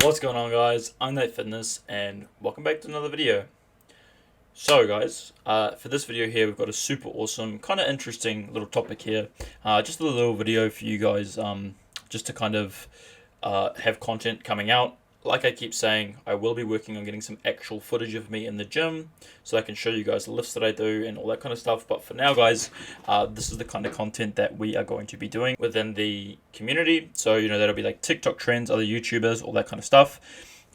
What's going on, guys? I'm Nate Fitness and welcome back to another video. So guys, for this video here we've got a super awesome, kind of interesting little topic here. Just a little video for you guys, just to kind of have content coming out. Like I keep saying, I will be working on getting some actual footage of me in the gym so I can show you guys the lifts that I do and all that kind of stuff. But for now, guys, this is the kind of content that we are going to be doing within the community. So, you know, that'll be like TikTok trends, other YouTubers, all that kind of stuff.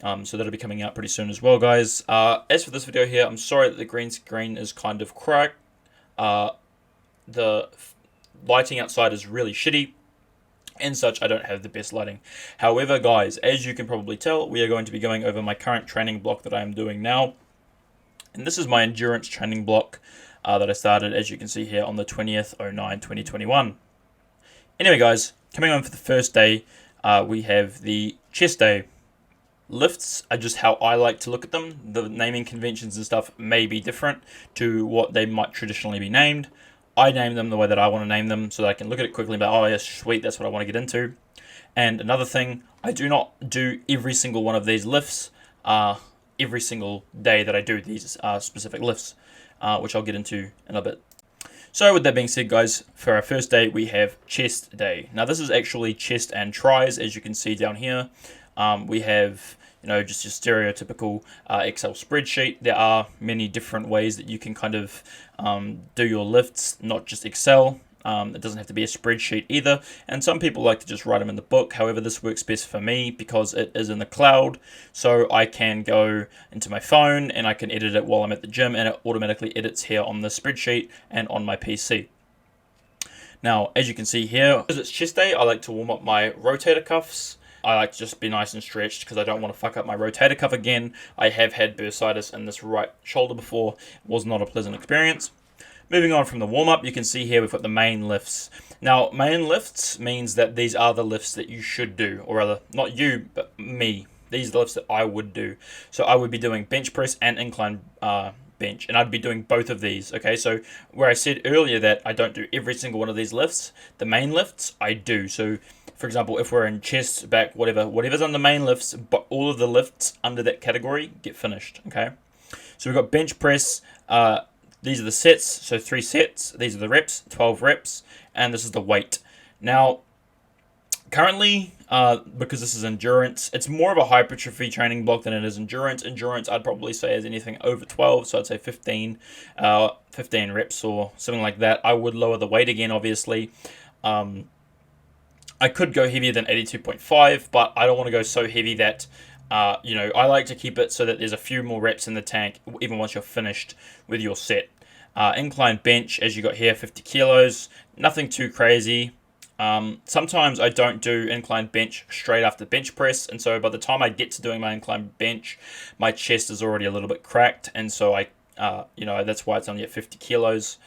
So that'll be coming out pretty soon as well, guys. As for this video here, I'm sorry that the green screen is kind of cracked. The lighting outside is really shitty. And such, I don't have the best lighting. However, guys, as you can probably tell, we are going to be going over my current training block that I am doing now. And this is my endurance training block that I started, as you can see here, on the 20th/09/2021. Anyway, guys, coming on for the first day, we have the chest day. Lifts are just how I like to look at them. The naming conventions and stuff may be different to what they might traditionally be named. I name them the way that I want to name them so that I can look at it quickly and be like, oh, yes, sweet, that's what I want to get into. And another thing, I do not do every single one of these lifts every single day that I do these specific lifts, which I'll get into in a bit. So with that being said, guys, for our first day, we have chest day. Now, this is actually chest and tries, as you can see down here. We have, you know, just your stereotypical Excel spreadsheet. There are many different ways that you can kind of do your lifts, not just Excel. It doesn't have to be a spreadsheet either. And some people like to just write them in the book. However, this works best for me because it is in the cloud. So I can go into my phone and I can edit it while I'm at the gym, and it automatically edits here on the spreadsheet and on my PC. Now, as you can see here, because it's chest day, I like to warm up my rotator cuffs. I like to just be nice and stretched because I don't want to fuck up my rotator cuff again. I have had bursitis in this right shoulder before. It was not a pleasant experience. Moving on from the warm-up, you can see here we've got the main lifts. Now, main lifts means that these are the lifts that you should do, or rather, not you, but me. These are the lifts that I would do. So I would be doing bench press and incline bench, and I'd be doing both of these. Okay, so where I said earlier that I don't do every single one of these lifts, the main lifts I do. So for example, if we're in chest, back, whatever's on the main lifts, but all of the lifts under that category get finished. Okay, so we've got bench press. These are the sets, so 3 sets. These are the reps, 12 reps, and this is the weight. Now, currently, because this is endurance, it's more of a hypertrophy training block than it is endurance. Endurance, I'd probably say, is anything over 12, so I'd say 15 reps or something like that. I would lower the weight again, obviously. I could go heavier than 82.5, but I don't want to go so heavy that, you know, I like to keep it so that there's a few more reps in the tank, even once you're finished with your set. Incline bench, as you got here, 50 kilos, nothing too crazy. Sometimes I don't do incline bench straight after bench press, and so by the time I get to doing my incline bench, my chest is already a little bit cracked, and so you know, that's why it's only at 50 kilos.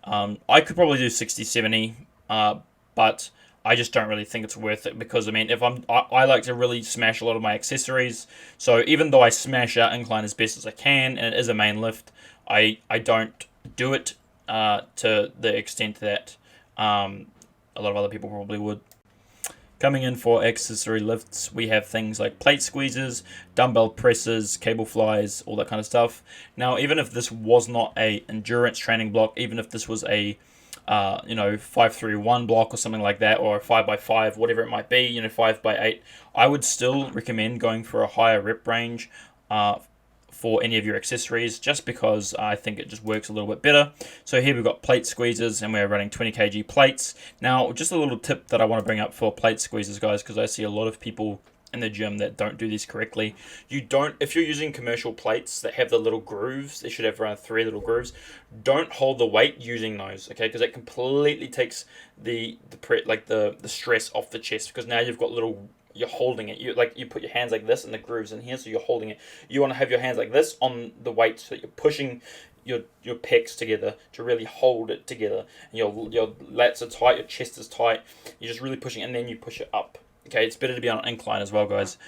I could probably do 60, 70, but I just don't really think it's worth it because, I mean, I like to really smash a lot of my accessories. So even though I smash out incline as best as I can, and it is a main lift, I don't do it to the extent that a lot of other people probably would. Coming in for accessory lifts, we have things like plate squeezes, dumbbell presses, cable flies, all that kind of stuff. Now, even if this was not a endurance training block, even if this was a 5-3-1 block or something like that, or a 5x5, whatever it might be, you know, 5x8, I would still recommend going for a higher rep range for any of your accessories, just because I think it just works a little bit better. So here we've got plate squeezes, and we're running 20 kg plates. Now, just a little tip that I want to bring up for plate squeezes, guys, because I see a lot of people in the gym that don't do this correctly. If you're using commercial plates that have the little grooves, they should have around 3 little grooves. Don't hold the weight using those, okay? Because it completely takes the stress off the chest, because now you've got you're holding it. You put your hands like this and the grooves in here, so you're holding it. You want to have your hands like this on the weight so that you're pushing your pecs together to really hold it together. And your lats are tight, your chest is tight. You're just really pushing, and then you push it up. Okay, it's better to be on an incline as well, guys.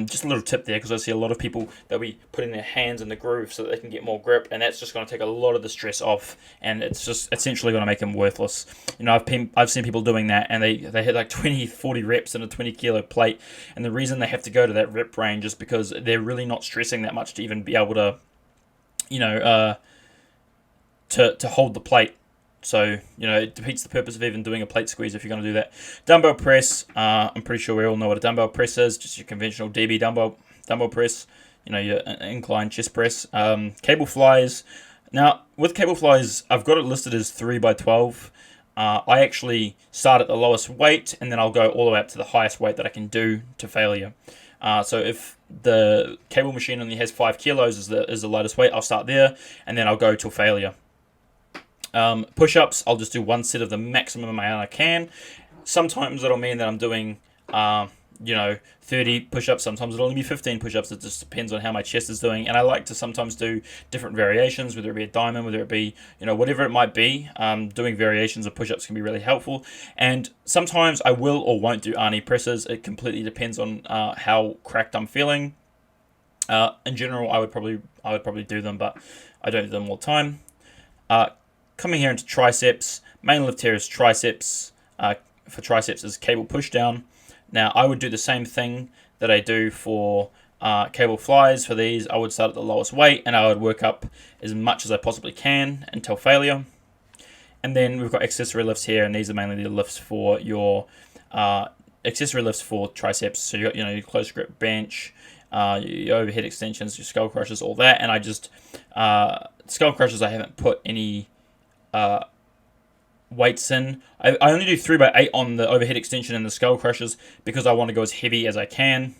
Just a little tip there, because I see a lot of people that we putting their hands in the groove so that they can get more grip, and that's just going to take a lot of the stress off, and it's just essentially going to make them worthless. You know, I've seen people doing that, and they hit like 20, 40 reps in a 20 kilo plate, and the reason they have to go to that rep range is because they're really not stressing that much to even be able to, you know, to hold the plate. So, you know, it defeats the purpose of even doing a plate squeeze if you're going to do that. Dumbbell press, I'm pretty sure we all know what a dumbbell press is, just your conventional DB dumbbell press, you know, your incline chest press. Cable flies. Now, with cable flies, I've got it listed as 3x12. I actually start at the lowest weight, and then I'll go all the way up to the highest weight that I can do to failure. So if the cable machine only has 5 kilos as the lightest weight, I'll start there, and then I'll go till failure. Push-ups, I'll just do one set of the maximum amount I can. Sometimes it'll mean that I'm doing, 30 push-ups. Sometimes it'll only be 15 push-ups. It just depends on how my chest is doing. And I like to sometimes do different variations, whether it be a diamond, whether it be, whatever it might be. Doing variations of push-ups can be really helpful. And sometimes I will or won't do Arnie presses. It completely depends on how cracked I'm feeling. In general, I would probably do them, but I don't do them all the time. Coming here into triceps, main lift here is triceps. For triceps is cable push down. Now I would do the same thing that I do for cable flies. For these, I would start at the lowest weight and I would work up as much as I possibly can until failure. And then we've got accessory lifts here, and these are mainly the lifts for your accessory lifts for triceps. So you got your close grip bench, your overhead extensions, your skull crushers, all that. And I just skull crushers, I haven't put any weights in. I only do 3x8 on the overhead extension and the skull crushers because I want to go as heavy as I can,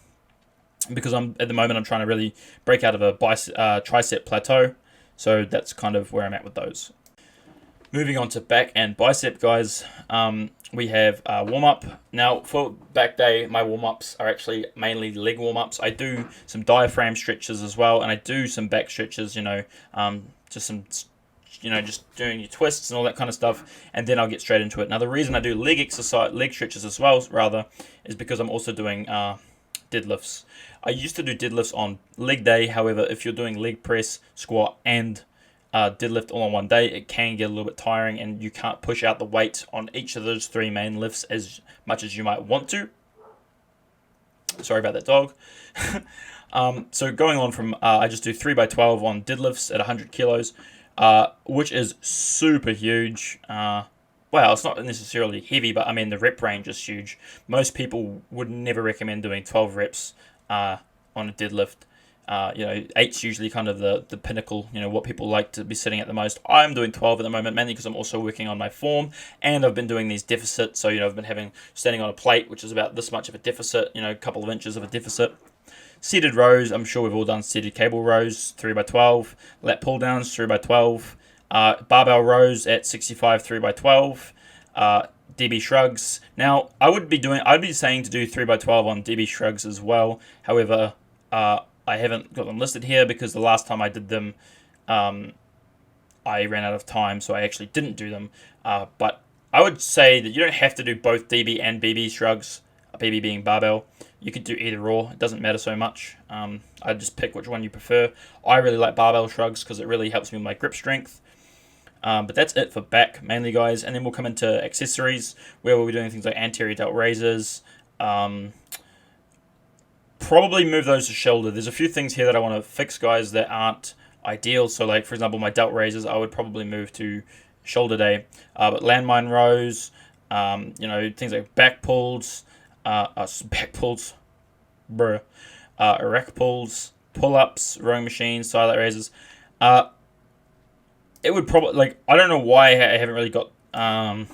because at the moment I'm trying to really break out of a tricep plateau. So that's kind of where I'm at with those. Moving on to back and bicep, guys, we have warm-up. Now, for back day, my warm-ups are actually mainly leg warm-ups. I do some diaphragm stretches as well, and I do some back stretches, just some just doing your twists and all that kind of stuff, and then I'll get straight into it. Now, the reason I do leg stretches as well, is because I'm also doing deadlifts. I used to do deadlifts on leg day. However, if you're doing leg press, squat, and deadlift all on one day, it can get a little bit tiring, and you can't push out the weight on each of those 3 main lifts as much as you might want to. Sorry about that dog. So going on from, I just do 3x12 on deadlifts at 100 kilos. Which is super huge. Well, it's not necessarily heavy, but I mean the rep range is huge. Most people would never recommend doing 12 reps on a deadlift. 8's usually kind of the pinnacle, what people like to be sitting at the most. I'm doing 12 at the moment, mainly because I'm also working on my form, and I've been doing these deficits. So, I've been standing on a plate, which is about this much of a deficit, a couple of inches of a deficit. Seated rows, I'm sure we've all done seated cable rows, 3x12. Lat pull downs, 3x12. Barbell rows at 65, 3x12. DB shrugs. Now, I'd be saying to do 3x12 on DB shrugs as well. However, I haven't got them listed here because the last time I did them, I ran out of time, so I actually didn't do them. But I would say that you don't have to do both DB and BB shrugs, BB being barbell. You could do either or. It doesn't matter so much. I just pick which one you prefer. I really like barbell shrugs because it really helps me with my grip strength. But that's it for back, mainly, guys. And then we'll come into accessories, where we'll be doing things like anterior delt raises. Probably move those to shoulder. There's a few things here that I want to fix, guys, that aren't ideal. So, like, for example, my delt raises, I would probably move to shoulder day. But landmine rows, things like back pulls, rack pulls, pull-ups, rowing machines, side lat raises. It would probably, I don't know why I haven't really got the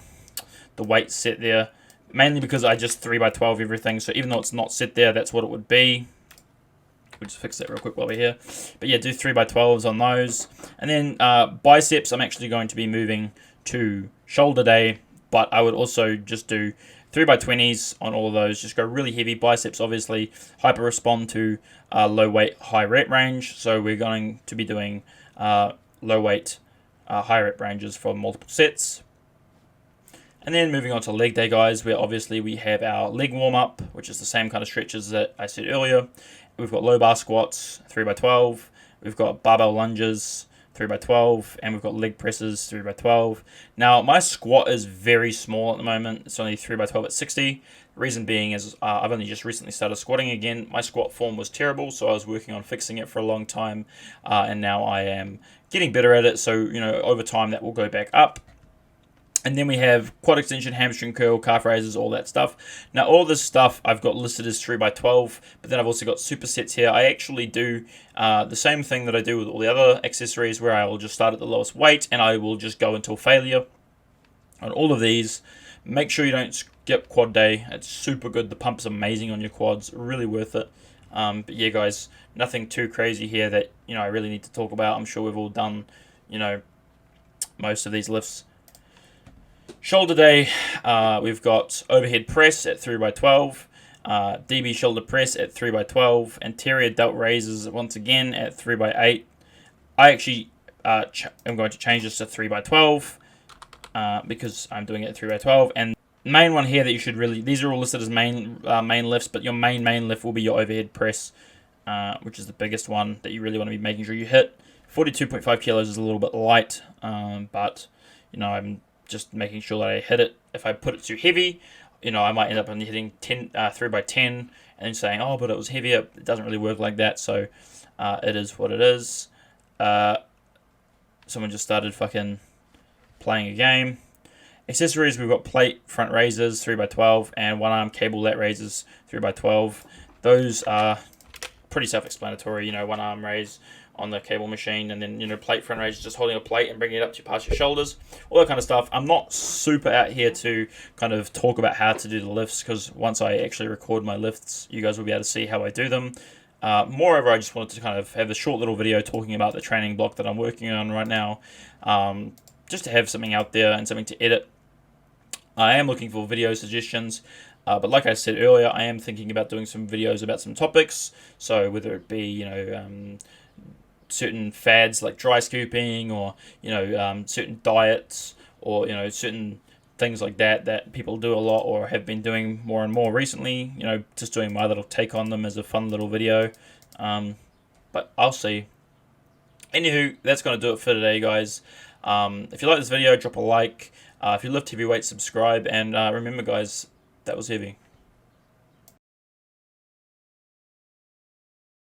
weight set there. Mainly because I just 3x12 everything. So even though it's not set there, that's what it would be. We'll just fix that real quick while we're here. But yeah, do 3x12s on those. And then biceps, I'm actually going to be moving to shoulder day. But I would also just do 3x20s on all of those. Just go really heavy. Biceps obviously hyper respond to low weight, high rep range. So we're going to be doing low weight, high rep ranges for multiple sets. And then moving on to leg day, guys, where obviously we have our leg warm-up, which is the same kind of stretches that I said earlier. We've got low bar squats, 3x12. We've got barbell lunges, 3x12. And we've got leg presses, 3x12. Now, my squat is very small at the moment. It's only 3x12 at 60. The reason being is I've only just recently started squatting again. My squat form was terrible, so I was working on fixing it for a long time. And now I am getting better at it. So, over time that will go back up. And then we have quad extension, hamstring curl, calf raises, all that stuff. Now, all this stuff I've got listed as 3x12, but then I've also got supersets here. I actually do the same thing that I do with all the other accessories, where I will just start at the lowest weight and I will just go until failure on all of these. Make sure you don't skip quad day. It's super good. The pump's amazing on your quads. Really worth it. But yeah, guys, nothing too crazy here that I really need to talk about. I'm sure we've all done most of these lifts. Shoulder day, we've got overhead press at 3x12, DB shoulder press at 3x12, anterior delt raises once again at 3x8. I actually am going to change this to 3x12 because I'm doing it at 3x12. And the main one here that you should really, these are all listed as main lifts, but your main lift will be your overhead press, which is the biggest one that you really want to be making sure you hit. 42.5 kilos is a little bit light, but I'm just making sure that I hit it. If I put it too heavy, I might end up hitting 3x10 and then saying, oh, but it was heavier. It doesn't really work like that, so it is what it is. Someone just started fucking playing a game. Accessories, we've got plate front raises, 3x12, and one arm cable lat raises, 3x12. Those are pretty self-explanatory, one arm raise on the cable machine, and then plate front raise, just holding a plate and bringing it up to past your shoulders, all that kind of stuff. I'm not super out here to kind of talk about how to do the lifts, because once I actually record my lifts, you guys will be able to see how I do them. Moreover, I just wanted to kind of have a short little video talking about the training block that I'm working on right now, just to have something out there and something to edit. I am looking for video suggestions, but like I said earlier, I am thinking about doing some videos about some topics. So whether it be certain fads like dry scooping, or certain diets, or certain things like that people do a lot or have been doing more and more recently, just doing my little take on them as a fun little video. But I'll see. Anywho, that's going to do it for today, guys. If you like this video, drop a like. If you lift heavy weights, subscribe, and remember, guys, that was heavy.